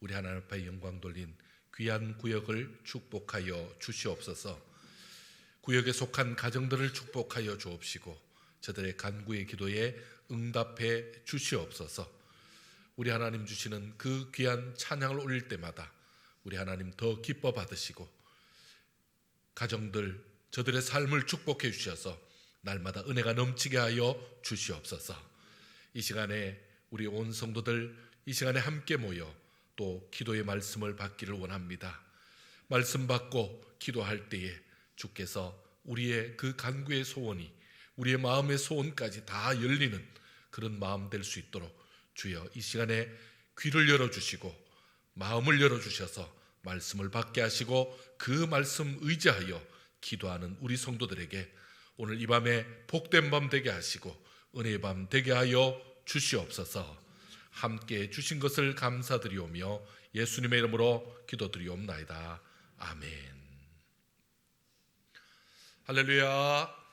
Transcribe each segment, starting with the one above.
우리 하나님 앞에 영광 돌린 귀한 구역을 축복하여 주시옵소서. 구역에 속한 가정들을 축복하여 주옵시고 저들의 간구의 기도에 응답해 주시옵소서. 우리 하나님 주시는 그 귀한 찬양을 올릴 때마다 우리 하나님 더 기뻐 받으시고 가정들 저들의 삶을 축복해 주셔서 날마다 은혜가 넘치게 하여 주시옵소서. 이 시간에 우리 온 성도들 이 시간에 함께 모여 또 기도의 말씀을 받기를 원합니다. 말씀 받고 기도할 때에 주께서 우리의 그 간구의 소원이 우리의 마음의 소원까지 다 열리는 그런 마음 될 수 있도록 주여 이 시간에 귀를 열어주시고 마음을 열어주셔서 말씀을 받게 하시고 그 말씀 의지하여 기도하는 우리 성도들에게 오늘 이 밤에 복된 밤 되게 하시고 은혜의 밤 되게 하여 주시옵소서. 함께 주신 것을 감사드리오며 예수님의 이름으로 기도드리옵나이다. 아멘. 할렐루야.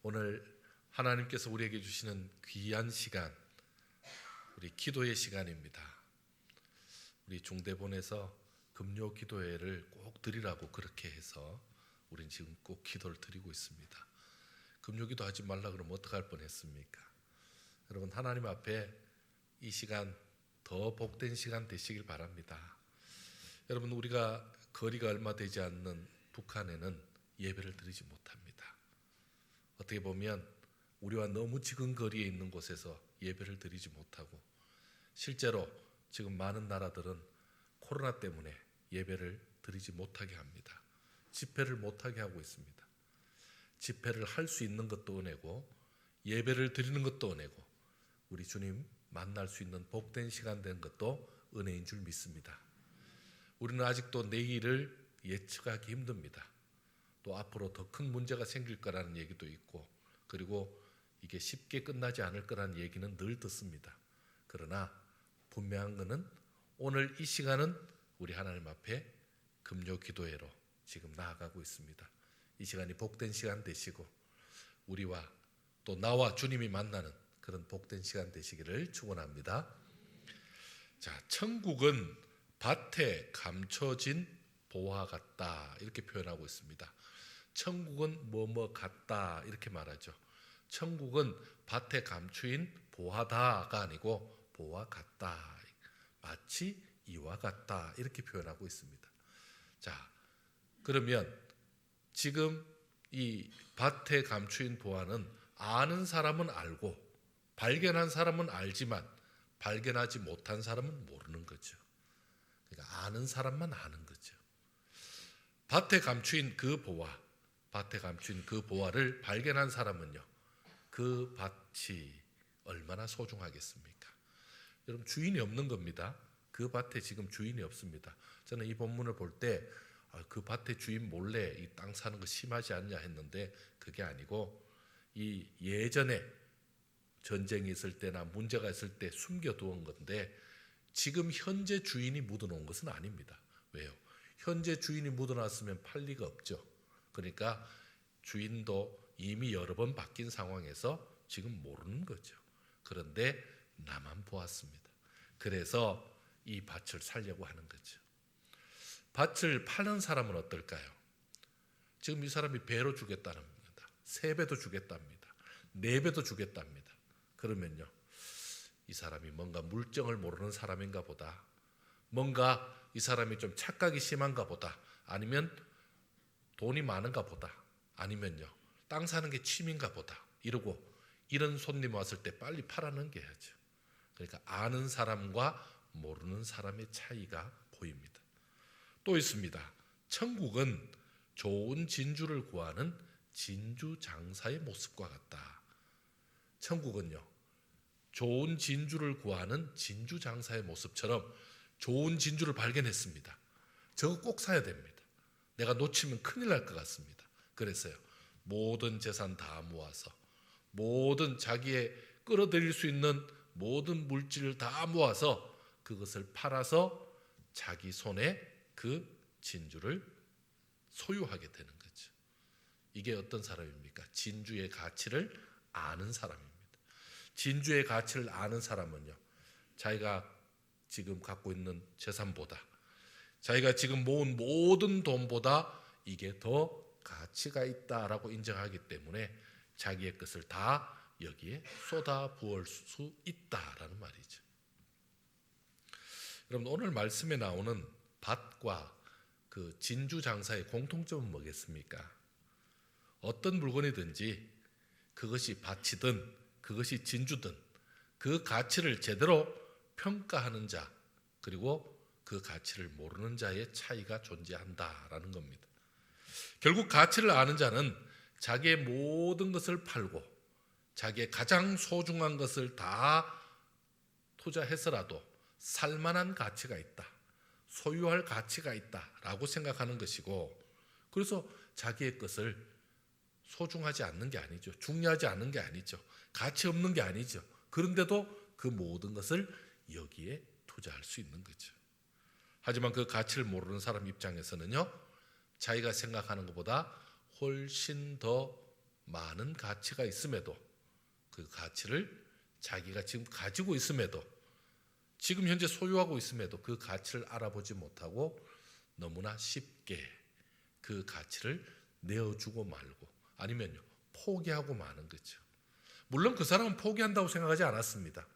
오늘 하나님께서 우리에게 주시는 귀한 시간, 우리 기도의 시간입니다. 우리 중대본에서 금요 기도회를 꼭 드리라고 그렇게 해서 우리는 지금 꼭 기도를 드리고 있습니다. 금요 기도 하지 말라 그러면 어떡할 뻔했습니까? 여러분, 하나님 앞에 이 시간 더 복된 시간 되시길 바랍니다. 여러분, 우리가 거리가 얼마 되지 않는 북한에는 예배를 드리지 못합니다. 어떻게 보면 우리와 너무 지근 거리에 있는 곳에서 예배를 드리지 못하고 실제로 지금 많은 나라들은 코로나 때문에 예배를 드리지 못하게 합니다. 집회를 못하게 하고 있습니다. 집회를 할 수 있는 것도 은혜고 예배를 드리는 것도 은혜고 우리 주님 만날 수 있는 복된 시간 된 것도 은혜인 줄 믿습니다. 우리는 아직도 내일을 예측하기 힘듭니다. 또 앞으로 더 큰 문제가 생길 거라는 얘기도 있고 그리고 이게 쉽게 끝나지 않을 거라는 얘기는 늘 듣습니다. 그러나 분명한 것은 오늘 이 시간은 우리 하나님 앞에 금요 기도회로 지금 나아가고 있습니다. 이 시간이 복된 시간 되시고 우리와 또 나와 주님이 만나는 그런 복된 시간 되시기를 축원합니다. 자, 천국은 밭에 감춰진 보화 같다 이렇게 표현하고 있습니다. 천국은 뭐뭐 같다 이렇게 말하죠. 천국은 밭에 감추인 보화다가 아니고 보화 같다, 마치 이와 같다 이렇게 표현하고 있습니다. 자, 그러면 지금 이 밭에 감추인 보화는 아는 사람은 알고 발견한 사람은 알지만 발견하지 못한 사람은 모르는 거죠. 그러니까 아는 사람만 아는 거죠. 밭에 감추인 그 보화, 밭에 감추인 그 보화를 발견한 사람은요, 그 밭이 얼마나 소중하겠습니까? 여러분, 주인이 없는 겁니다. 그 밭에 지금 주인이 없습니다. 저는 이 본문을 볼 때 그 밭에 주인 몰래 이 땅 사는 거 심하지 않냐 했는데 그게 아니고 이 예전에 전쟁이 있을 때나 문제가 있을 때 숨겨두은 건데 지금 현재 주인이 묻어놓은 것은 아닙니다. 왜요? 현재 주인이 묻어놨으면 팔 리가 없죠. 그러니까 주인도 이미 여러 번 바뀐 상황에서 지금 모르는 거죠. 그런데 나만 보았습니다. 그래서 이 밭을 살려고 하는 거죠. 밭을 파는 사람은 어떨까요? 지금 이 사람이 배로 주겠다는 겁니다. 3배도 주겠답니다. 4배도 주겠답니다. 그러면요, 이 사람이 뭔가 물정을 모르는 사람인가 보다, 뭔가 이 사람이 좀 착각이 심한가 보다, 아니면 돈이 많은가 보다, 아니면요 땅 사는 게 취미인가 보다 이러고 이런 손님 왔을 때 빨리 팔아넘겨야죠. 그러니까 아는 사람과 모르는 사람의 차이가 보입니다. 또 있습니다. 천국은 좋은 진주를 구하는 진주 장사의 모습과 같다. 천국은요, 좋은 진주를 구하는 진주 장사의 모습처럼 좋은 진주를 발견했습니다. 저거 꼭 사야 됩니다. 내가 놓치면 큰일 날 것 같습니다. 그랬어요. 모든 재산 다 모아서 모든 자기의 끌어들일 수 있는 모든 물질을 다 모아서 그것을 팔아서 자기 손에 그 진주를 소유하게 되는 거죠. 이게 어떤 사람입니까? 진주의 가치를 아는 사람입니다. 진주의 가치를 아는 사람은요, 자기가 지금 갖고 있는 재산보다, 자기가 지금 모은 모든 돈보다 이게 더 가치가 있다라고 인정하기 때문에 자기의 것을 다 여기에 쏟아 부을 수 있다라는 말이죠. 여러분, 오늘 말씀에 나오는 밭과 그 진주 장사의 공통점은 뭐겠습니까? 어떤 물건이든지 그것이 밭이든 그것이 진주든 그 가치를 제대로 평가하는 자, 그리고 그 가치를 모르는 자의 차이가 존재한다라는 겁니다. 결국 가치를 아는 자는 자기의 모든 것을 팔고 자기의 가장 소중한 것을 다 투자해서라도 살만한 가치가 있다, 소유할 가치가 있다라고 생각하는 것이고, 그래서 자기의 것을 소중하지 않는 게 아니죠. 중요하지 않는 게 아니죠. 가치 없는 게 아니죠. 그런데도 그 모든 것을 여기에 투자할 수 있는 거죠. 하지만 그 가치를 모르는 사람 입장에서는요, 자기가 생각하는 것보다 훨씬 더 많은 가치가 있음에도, 그 가치를 자기가 지금 가지고 있음에도, 지금 현재 소유하고 있음에도 그 가치를 알아보지 못하고 너무나 쉽게 그 가치를 내어주고 말고, 아니면요, 포기하고 마는 거죠. 물론 그 사람은 포기한다고 생각하지 않았습니다.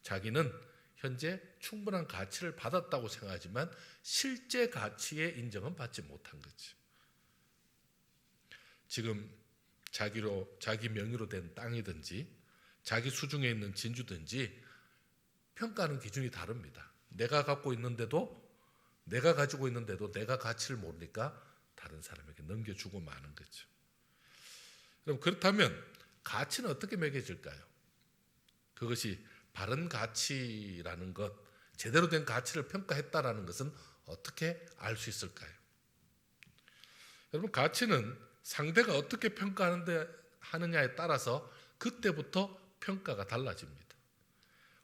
자기는 현재 충분한 가치를 받았다고 생각하지만 실제 가치의 인정은 받지 못한 거죠. 지금 자기 명의로 된 땅이든지 자기 수중에 있는 진주든지 평가하는 기준이 다릅니다. 내가 가지고 있는데도 내가 가치를 모르니까 다른 사람에게 넘겨주고 마는 거죠. 그럼 그렇다면 가치는 어떻게 매겨질까요? 그것이 바른 가치라는 것, 제대로 된 가치를 평가했다라는 것은 어떻게 알 수 있을까요? 여러분, 가치는 상대가 어떻게 평가하느냐에 따라서 그때부터 평가가 달라집니다.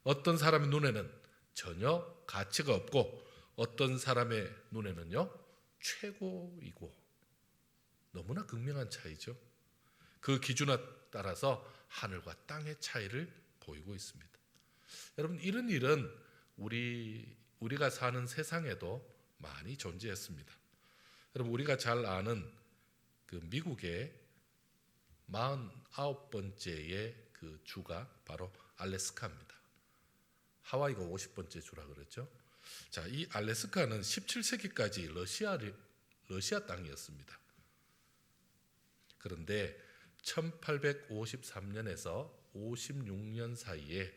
어떤 사람의 눈에는 전혀 가치가 없고 어떤 사람의 눈에는요 최고이고, 너무나 극명한 차이죠. 그 기준에 따라서 하늘과 땅의 차이를 보이고 있습니다. 여러분, 이런 일은 우리가 사는 세상에도 많이 존재했습니다. 여러분, 우리가 잘 아는 그 미국의 49번째의 그 주가 바로 알래스카입니다. 하와이가 50번째 주라 그랬죠. 자, 이 알래스카는 17세기까지 러시아 땅이었습니다. 그런데 1853년에서 56년 사이에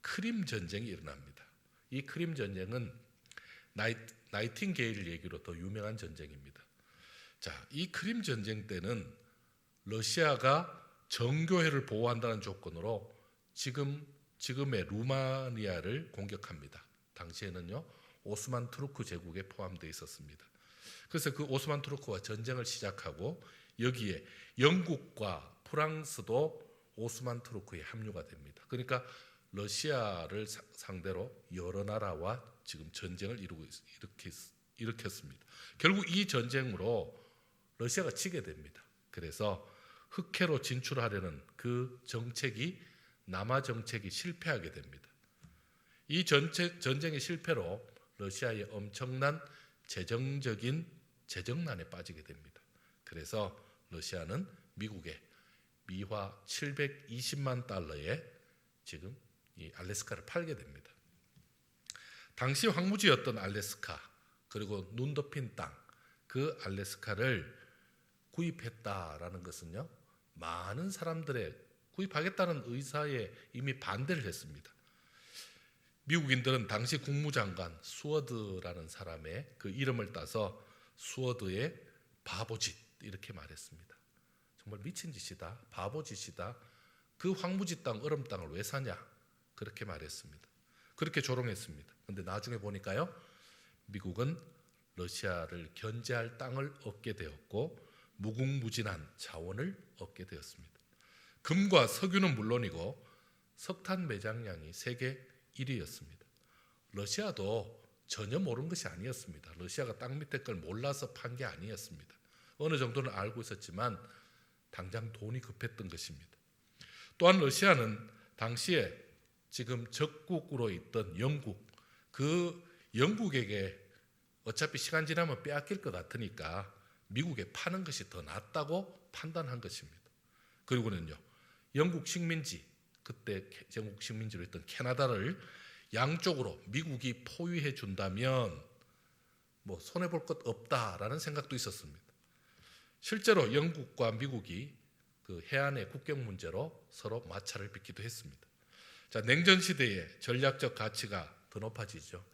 크림 전쟁이 일어납니다. 이 크림 전쟁은 나이팅게일 얘기로 더 유명한 전쟁입니다. 자, 이 크림 전쟁 때는 러시아가 정교회를 보호한다는 조건으로 지금의 루마니아를 공격합니다. 당시에는요 오스만 투르크 제국에 포함되어 있었습니다. 그래서 그 오스만 투르크와 전쟁을 시작하고 여기에 영국과 프랑스도 오스만 투르크에 합류가 됩니다. 그러니까 러시아를 상대로 여러 나라와 지금 전쟁을 일으켰습니다. 결국 이 전쟁으로 러시아가 지게 됩니다. 그래서 흑해로 진출하려는 그 정책이 남하 정책이 실패하게 됩니다. 이 전쟁의 실패로 러시아의 엄청난 재정적인 재정난에 빠지게 됩니다. 그래서 러시아는 미국에 미화 720만 달러에 지금 이 알래스카를 팔게 됩니다. 당시 황무지였던 알래스카, 그리고 눈 덮인 땅, 그 알래스카를 구입했다라는 것은요 많은 사람들의 구입하겠다는 의사에 이미 반대를 했습니다. 미국인들은 당시 국무장관 수워드라는 사람의 그 이름을 따서 수워드의 바보짓 이렇게 말했습니다. 정말 미친 짓이다, 바보짓이다, 그 황무지 땅, 얼음 땅을 왜 사냐, 그렇게 말했습니다. 그렇게 조롱했습니다. 그런데 나중에 보니까요 미국은 러시아를 견제할 땅을 얻게 되었고 무궁무진한 자원을 얻게 되었습니다. 금과 석유는 물론이고 석탄 매장량이 세계 1위였습니다. 러시아도 전혀 모르는 것이 아니었습니다. 러시아가 땅 밑에 걸 몰라서 판 게 아니었습니다. 어느 정도는 알고 있었지만 당장 돈이 급했던 것입니다. 또한 러시아는 당시에 지금 적국으로 있던 영국, 그 영국에게 어차피 시간 지나면 빼앗길 것 같으니까 미국에 파는 것이 더 낫다고 판단한 것입니다. 그리고는요, 영국 식민지, 그때 영국 식민지로 했던 캐나다를 양쪽으로 미국이 포위해 준다면 뭐 손해볼 것 없다라는 생각도 있었습니다. 실제로 영국과 미국이 그 해안의 국경 문제로 서로 마찰을 빚기도 했습니다. 자, 냉전 시대에 전략적 가치가 더 높아지죠.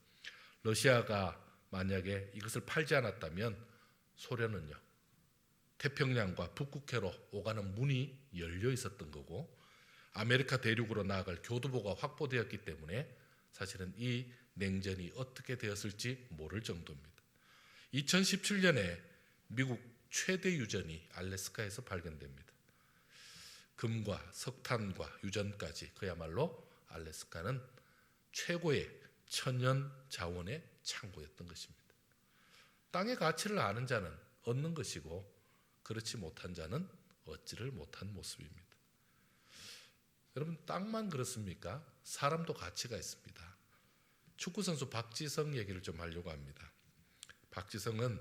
러시아가 만약에 이것을 팔지 않았다면 소련은요, 태평양과 북극해로 오가는 문이 열려 있었던 거고, 아메리카 대륙으로 나아갈 교두보가 확보되었기 때문에 사실은 이 냉전이 어떻게 되었을지 모를 정도입니다. 2017년에 미국 최대 유전이 알래스카에서 발견됩니다. 금과 석탄과 유전까지, 그야말로 알래스카는 최고의 천연 자원의 창고였던 것입니다. 땅의 가치를 아는 자는 얻는 것이고, 그렇지 못한 자는 얻지를 못한 모습입니다. 여러분, 땅만 그렇습니까? 사람도 가치가 있습니다. 축구선수 박지성 얘기를 좀 하려고 합니다. 박지성은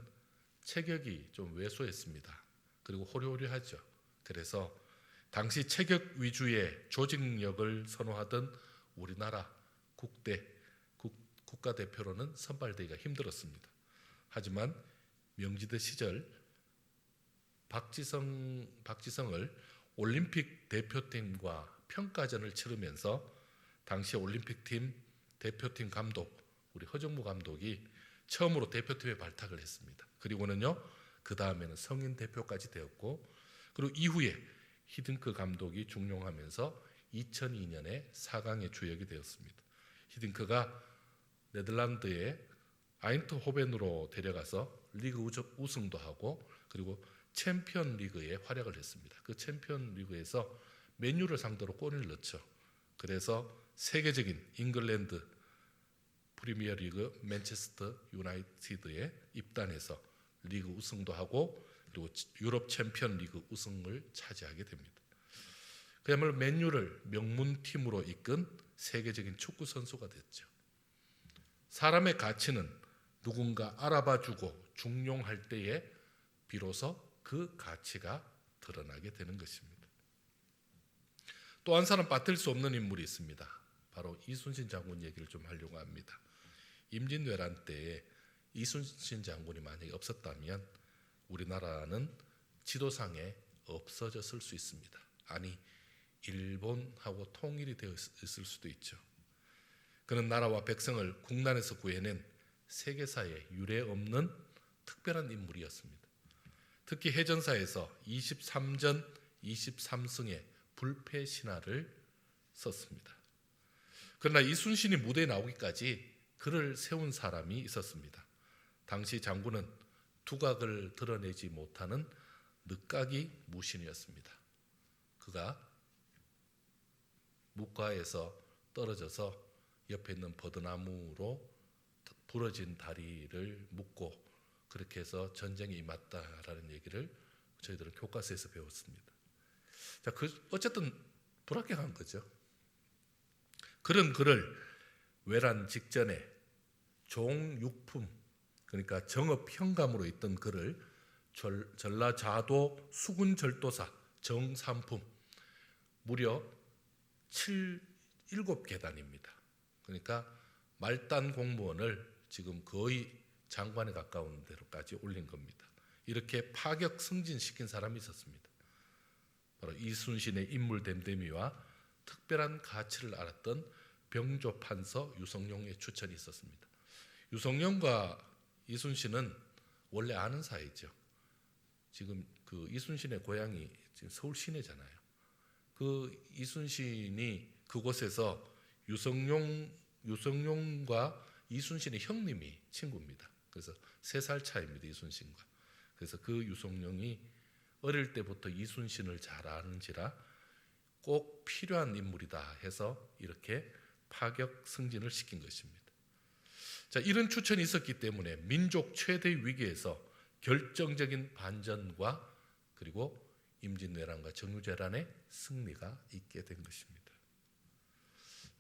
체격이 좀 왜소했습니다. 그리고 호리호리하죠. 그래서 당시 체격 위주의 조직력을 선호하던 우리나라 국가대표로는 선발되기가 힘들었습니다. 하지만 명지대 시절 박지성을 올림픽 대표팀과 평가전을 치르면서 당시 올림픽팀 대표팀 감독, 우리 허정무 감독이 처음으로 대표팀에 발탁을 했습니다. 그리고는요, 그 다음에는 성인 대표까지 되었고, 그리고 이후에 히딩크 감독이 중용하면서 2002년에 4강에 주역이 되었습니다. 히딩크가 네덜란드의 아인트호벤으로 데려가서 리그 우승도 하고, 그리고 챔피언 리그에 활약을 했습니다. 그 챔피언 리그에서 맨유를 상대로 골을 넣죠. 그래서 세계적인 잉글랜드 프리미어 리그 맨체스터 유나이티드에 입단해서 리그 우승도 하고, 그리고 유럽 챔피언 리그 우승을 차지하게 됩니다. 그야말로 맨유를 명문팀으로 이끈 세계적인 축구 선수가 됐죠. 사람의 가치는 누군가 알아봐주고 중용할 때에 비로소 그 가치가 드러나게 되는 것입니다. 또 한 사람 빠뜨릴 수 없는 인물이 있습니다. 바로 이순신 장군 얘기를 좀 하려고 합니다. 임진왜란 때에 이순신 장군이 만약에 없었다면 우리나라는 지도상에 없어졌을 수 있습니다. 아니, 일본하고 통일이 되어 있을 수도 있죠. 그는 나라와 백성을 국난에서 구해낸 세계사에 유례 없는 특별한 인물이었습니다. 특히 해전사에서 23전 23승의 불패 신화를 썼습니다. 그러나 이순신이 무대에 나오기까지 그를 세운 사람이 있었습니다. 당시 장군은 두각을 드러내지 못하는 늦가기 무신이었습니다. 그가 묵과에서 떨어져서 옆에 있는 버드나무로 부러진 다리를 묶고 그렇게 해서 전쟁에 임했다라는 얘기를 저희들은 교과서에서 배웠습니다. 자, 어쨌든 불합격한 거죠. 그런 그를 외란 직전에 종육품, 그러니까 정업 현감으로 있던 그를 전라자도 수군절도사 정삼품 무려 7계단입니다. 그러니까 말단 공무원을 지금 거의 장관에 가까운 데로까지 올린 겁니다. 이렇게 파격 승진시킨 사람이 있었습니다. 바로 이순신의 인물 댐댐이와 특별한 가치를 알았던 병조판서 유성룡의 추천이 있었습니다. 유성룡과 이순신은 원래 아는 사이죠. 지금 그 이순신의 고향이 지금 서울 시내잖아요. 그 이순신이 그곳에서 유성룡과 이순신의 형님이 친구입니다. 그래서 3살 차이입니다, 이순신과. 그래서 그 유성룡이 어릴 때부터 이순신을 잘 아는지라 꼭 필요한 인물이다 해서 이렇게 파격 승진을 시킨 것입니다. 자, 이런 추천이 있었기 때문에 민족 최대 위기에서 결정적인 반전과 그리고 임진왜란과 정유재란의 승리가 있게 된 것입니다.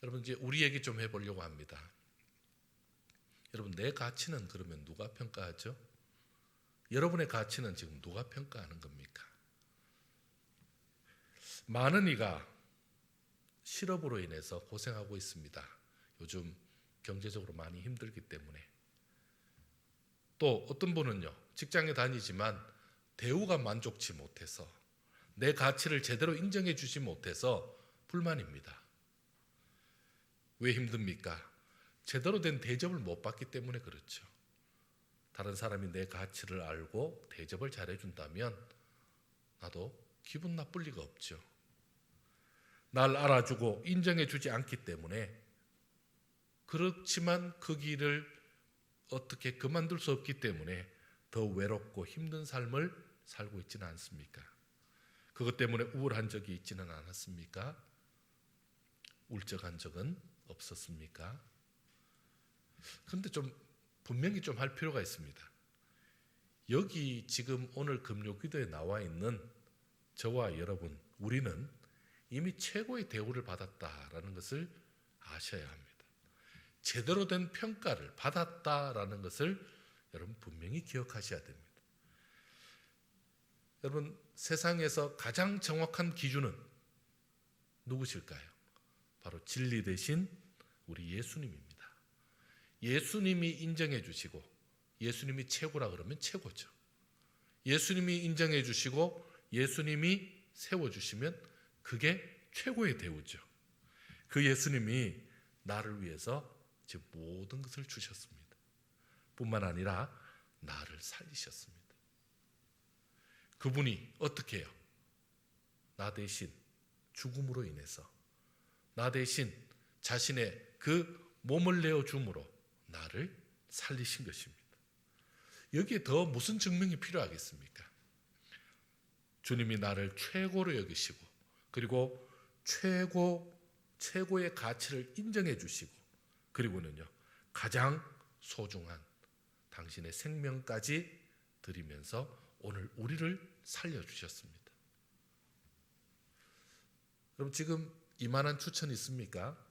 여러분, 이제 우리 얘기 좀 해보려고 합니다. 여러분, 내 가치는 그러면 누가 평가하죠? 여러분의 가치는 지금 누가 평가하는 겁니까? 많은 이가 실업으로 인해서 고생하고 있습니다. 요즘 경제적으로 많이 힘들기 때문에. 또 어떤 분은요, 직장에 다니지만 대우가 만족치 못해서, 내 가치를 제대로 인정해 주지 못해서 불만입니다. 왜 힘듭니까? 제대로 된 대접을 못 받기 때문에 그렇죠. 다른 사람이 내 가치를 알고 대접을 잘해준다면 나도 기분 나쁠 리가 없죠. 날 알아주고 인정해주지 않기 때문에, 그렇지만 그 길을 어떻게 그만둘 수 없기 때문에 더 외롭고 힘든 삶을 살고 있지는 않습니까? 그것 때문에 우울한 적이 있지는 않았습니까? 울적한 적은 없었습니까? 그런데 분명히 좀 할 필요가 있습니다. 여기 지금 오늘 금요기도에 나와 있는 저와 여러분, 우리는 이미 최고의 대우를 받았다라는 것을 아셔야 합니다. 제대로 된 평가를 받았다라는 것을 여러분 분명히 기억하셔야 됩니다. 여러분, 세상에서 가장 정확한 기준은 누구실까요? 바로 진리 되신 우리 예수님입니다. 예수님이 인정해 주시고, 예수님이 최고라 그러면 최고죠. 예수님이 인정해 주시고 예수님이 세워주시면 그게 최고의 대우죠. 그 예수님이 나를 위해서 제 모든 것을 주셨습니다. 뿐만 아니라 나를 살리셨습니다. 그분이 어떻게 해요? 나 대신 죽음으로 인해서, 나 대신 자신의 그 몸을 내어줌으로 나를 살리신 것입니다. 여기에 더 무슨 증명이 필요하겠습니까? 주님이 나를 최고로 여기시고, 그리고 최고의 가치를 인정해 주시고, 그리고는요, 가장 소중한 당신의 생명까지 드리면서 오늘 우리를 살려주셨습니다. 그럼 지금 이만한 추천 있습니까?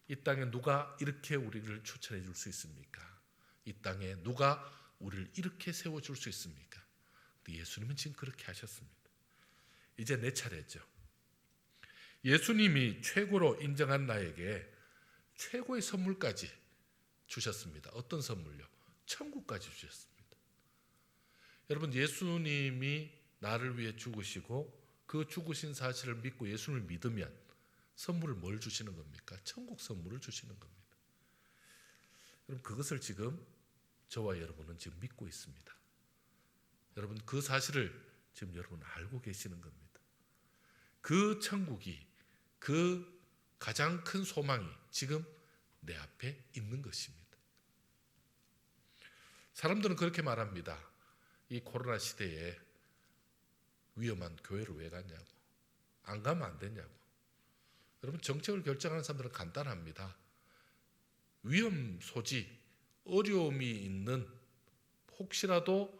이 땅에 누가 이렇게 우리를 추천해 줄 수 있습니까? 이 땅에 누가 우리를 이렇게 세워줄 수 있습니까? 예수님은 지금 그렇게 하셨습니다. 이제 내 차례죠. 예수님이 최고로 인정한 나에게 최고의 선물까지 주셨습니다. 어떤 선물요? 천국까지 주셨습니다. 여러분, 예수님이 나를 위해 죽으시고 그 죽으신 사실을 믿고 예수님을 믿으면 선물을 뭘 주시는 겁니까? 천국 선물을 주시는 겁니다. 그럼 그것을 지금 저와 여러분은 지금 믿고 있습니다. 여러분, 그 사실을 지금 여러분 알고 계시는 겁니다. 그 천국이, 그 가장 큰 소망이 지금 내 앞에 있는 것입니다. 사람들은 그렇게 말합니다. 이 코로나 시대에 위험한 교회를 왜 갔냐고, 안 가면 안 되냐고. 여러분, 정책을 결정하는 사람들은 간단합니다. 위험 소지, 어려움이 있는, 혹시라도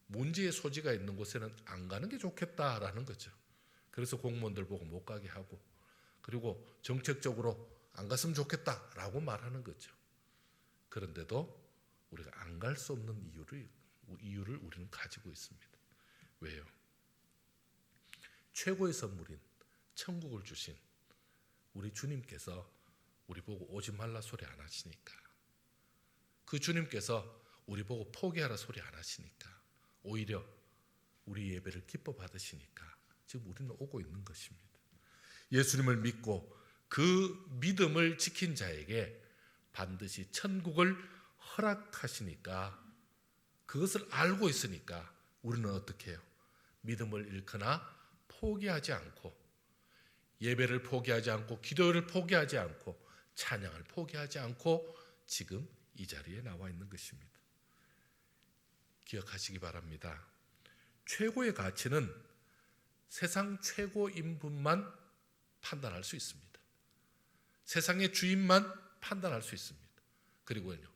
문제의 소지가 있는 곳에는 안 가는 게 좋겠다라는 거죠. 그래서 공무원들 보고 못 가게 하고, 그리고 정책적으로 안 갔으면 좋겠다라고 말하는 거죠. 그런데도 우리가 안 갈 수 없는 이유를 우리는 가지고 있습니다. 왜요? 최고의 선물인 천국을 주신 우리 주님께서 우리 보고 오지 말라 소리 안 하시니까, 그 주님께서 우리 보고 포기하라 소리 안 하시니까, 오히려 우리 예배를 기뻐 받으시니까 지금 우리는 오고 있는 것입니다. 예수님을 믿고 그 믿음을 지킨 자에게 반드시 천국을 허락하시니까, 그것을 알고 있으니까 우리는 어떻게 해요? 믿음을 잃거나 포기하지 않고, 예배를 포기하지 않고, 기도를 포기하지 않고, 찬양을 포기하지 않고 지금 이 자리에 나와 있는 것입니다. 기억하시기 바랍니다. 최고의 가치는 세상 최고인 분만 판단할 수 있습니다. 세상의 주인만 판단할 수 있습니다. 그리고요,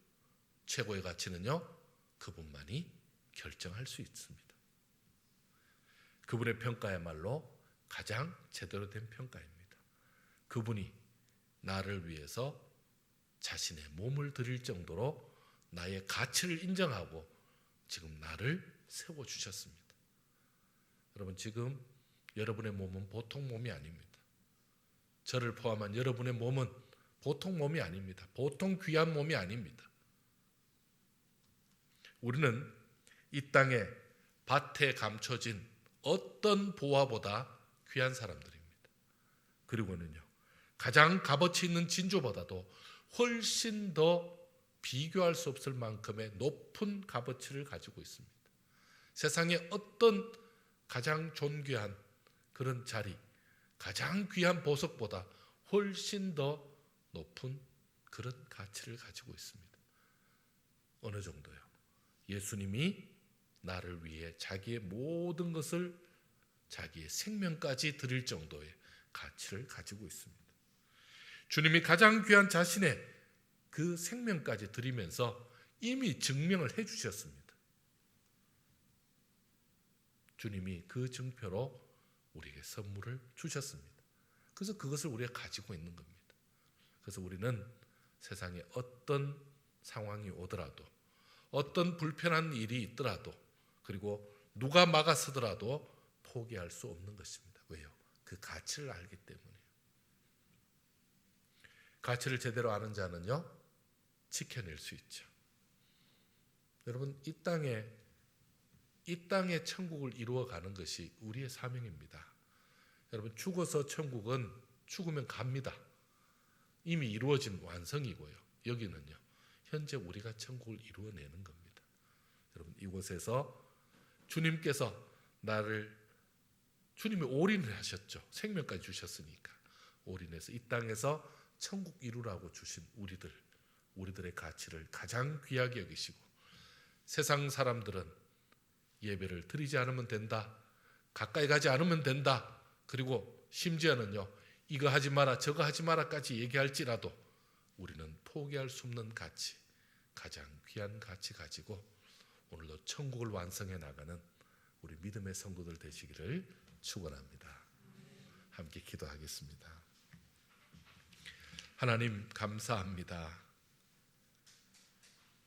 최고의 가치는요, 그분만이 결정할 수 있습니다. 그분의 평가야말로 가장 제대로 된 평가입니다. 그분이 나를 위해서 자신의 몸을 드릴 정도로 나의 가치를 인정하고 지금 나를 세워주셨습니다. 여러분, 지금 여러분의 몸은 보통 몸이 아닙니다. 저를 포함한 여러분의 몸은 보통 몸이 아닙니다. 보통 귀한 몸이 아닙니다. 우리는 이 땅에 밭에 감춰진 어떤 보화보다 귀한 사람들입니다. 그리고는요, 가장 값어치 있는 진주보다도 훨씬 더 비교할 수 없을 만큼의 높은 값어치를 가지고 있습니다. 세상에 어떤 가장 존귀한 그런 자리, 가장 귀한 보석보다 훨씬 더 높은 그런 가치를 가지고 있습니다. 어느 정도요? 예수님이 나를 위해 자기의 모든 것을, 자기의 생명까지 드릴 정도의 가치를 가지고 있습니다. 주님이 가장 귀한 자신의 그 생명까지 드리면서 이미 증명을 해주셨습니다. 주님이 그 증표로 우리에게 선물을 주셨습니다. 그래서 그것을 우리가 가지고 있는 겁니다. 그래서 우리는 세상에 어떤 상황이 오더라도, 어떤 불편한 일이 있더라도, 그리고 누가 막아서더라도 포기할 수 없는 것입니다. 왜요? 그 가치를 알기 때문이에요. 가치를 제대로 아는 자는요, 지켜낼 수 있죠. 여러분, 이 땅에 천국을 이루어가는 것이 우리의 사명입니다. 여러분, 죽어서 천국은 죽으면 갑니다. 이미 이루어진 완성이고요. 여기는요, 현재 우리가 천국을 이루어내는 겁니다. 여러분, 이곳에서 주님께서 주님이 올인을 하셨죠. 생명까지 주셨으니까 올인해서 이 땅에서 천국 이루라고 주신 우리들의 가치를 가장 귀하게 여기시고, 세상 사람들은 예배를 드리지 않으면 된다, 가까이 가지 않으면 된다, 그리고 심지어는요, 이거 하지 마라 저거 하지 마라까지 얘기할지라도 우리는 포기할 수 없는 가치, 가장 귀한 가치 가지고 오늘도 천국을 완성해 나가는 우리 믿음의 성도들 되시기를 축원합니다. 함께 기도하겠습니다. 하나님, 감사합니다.